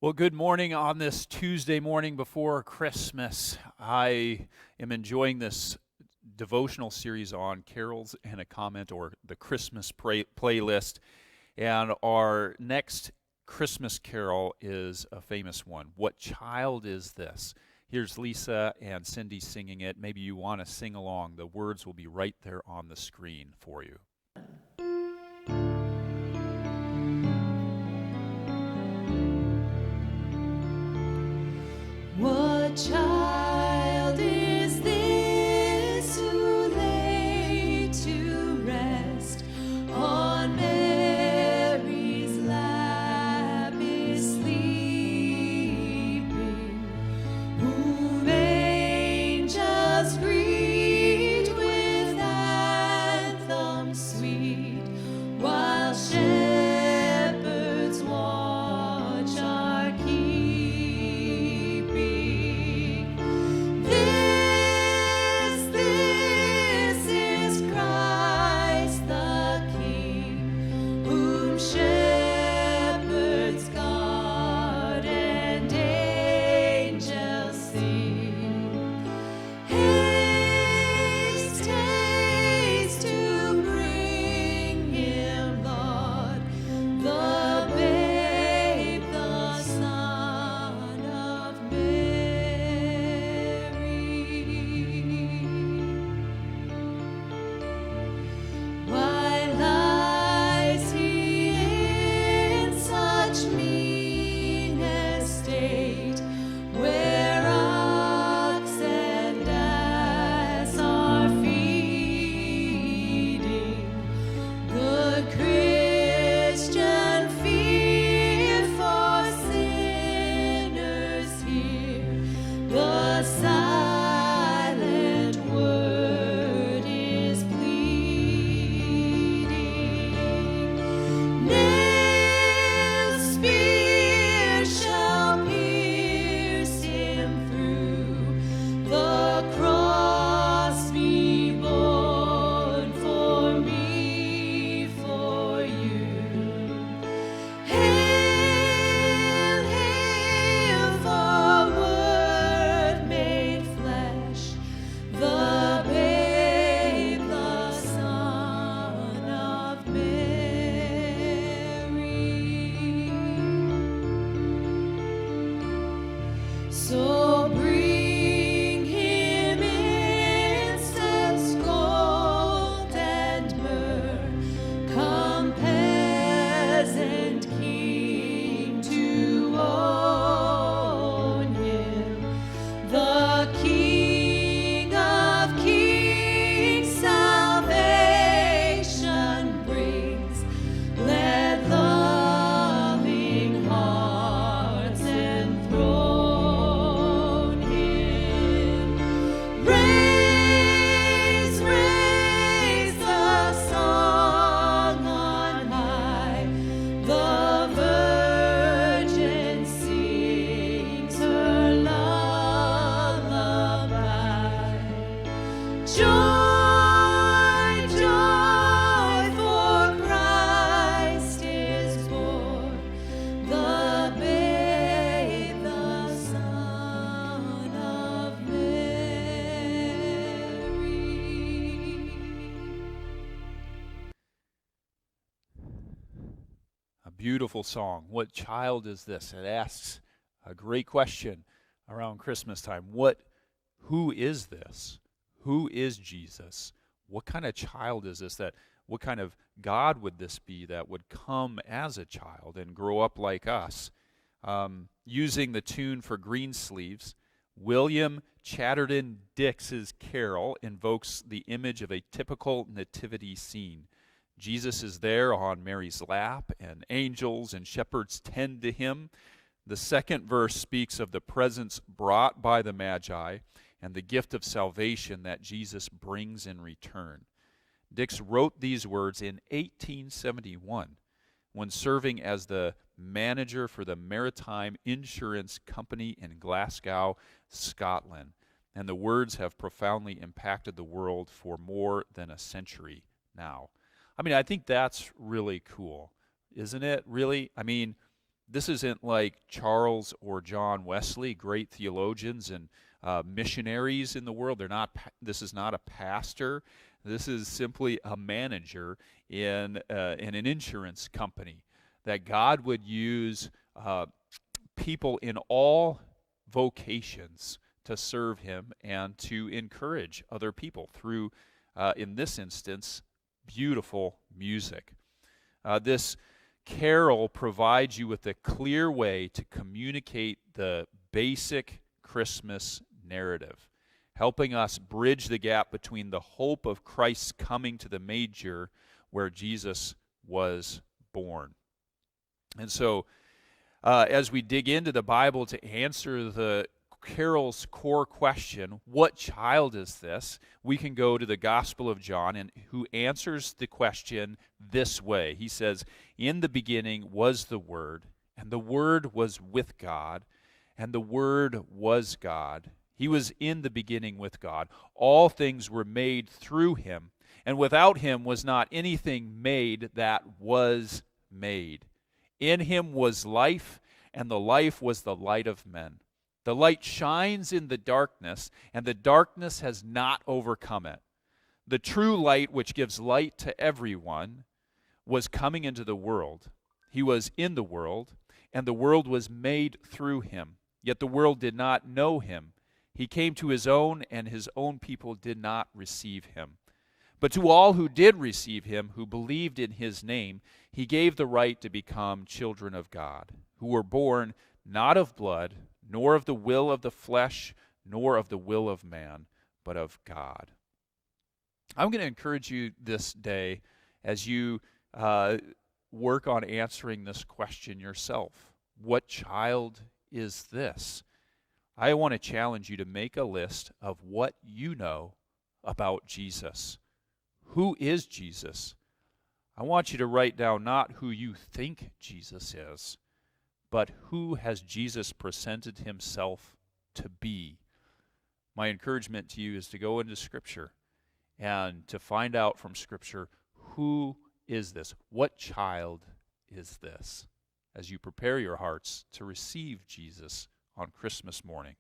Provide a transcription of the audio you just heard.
Well, good morning on this Tuesday morning before Christmas. I am enjoying this devotional series on carols and a comment, or the Christmas playlist. And our next Christmas carol is a famous one. What Child Is This? Here's Lisa and Cindy singing it. Maybe you want to sing along. The words will be right there on the screen for you. What child is this who lay to rest on Mary's lap is sleeping, whom angels greet with anthems sweet, while shepherds watch our keeping? This is Christ the King, whom shepherds guard and angels sing. Haste, haste to bring him, Lord, the babe, the Son of Mary. Why lies he in such mean estate, where ox and ass are feeding? Good Christian, fear for sinners here. The silent word is pleading. Nailed spear shall pierce him through. The cross be borne for me, for you. Hail, hail, the Word made flesh, the babe, the Son of Mary. So bring him incense, gold, and myrrh. Come, peasant king, to own him, the King of kings. Salvation brings. Let loving hearts enthrone him. Raise, raise the song on high. The Virgin sings her lullaby. Joy, joy, for Christ is born, the babe, the Son of Mary. A beautiful song. What child is this? It asks a great question around Christmas time. Who is this? Who is Jesus? What kind of child is this? What kind of God would this be that would come as a child and grow up like us? Using the tune for Greensleeves, William Chatterton Dix's carol invokes the image of a typical nativity scene. Jesus is there on Mary's lap, and angels and shepherds tend to him. The second verse speaks of the presents brought by the Magi and the gift of salvation that Jesus brings in return. Dix wrote these words in 1871 when serving as the manager for the Maritime Insurance Company in Glasgow, Scotland. And the words have profoundly impacted the world for more than a century now. I mean, I think that's really cool, isn't it? Really? I mean, This isn't like Charles or John Wesley, great theologians and missionaries in the world. This is not a pastor. This is simply a manager in an insurance company. That God would use people in all vocations to serve Him and to encourage other people through, in this instance, beautiful music. This carol provides you with a clear way to communicate the basic Christmas narrative, helping us bridge the gap between the hope of Christ's coming to the manger where Jesus was born. And so, as we dig into the Bible to answer the carol's core question, what child is this? We can go to the Gospel of John, and who answers the question this way. He says, "In the beginning was the Word, and the Word was with God, and the Word was God. He was in the beginning with God. All things were made through Him, and without Him was not anything made that was made. In Him was life, and the life was the light of men. The light shines in the darkness, and the darkness has not overcome it. The true light, which gives light to everyone, was coming into the world. He was in the world, and the world was made through Him. Yet the world did not know Him. He came to His own, and His own people did not receive Him. But to all who did receive Him, who believed in His name, He gave the right to become children of God, who were born not of blood, nor of the will of the flesh, nor of the will of man, but of God." I'm going to encourage you this day as you work on answering this question yourself. What child is this? I want to challenge you to make a list of what you know about Jesus. Who is Jesus? I want you to write down not who you think Jesus is, but who has Jesus presented Himself to be. My encouragement to you is to go into Scripture and to find out from Scripture, who is this? What child is this? As you prepare your hearts to receive Jesus on Christmas morning.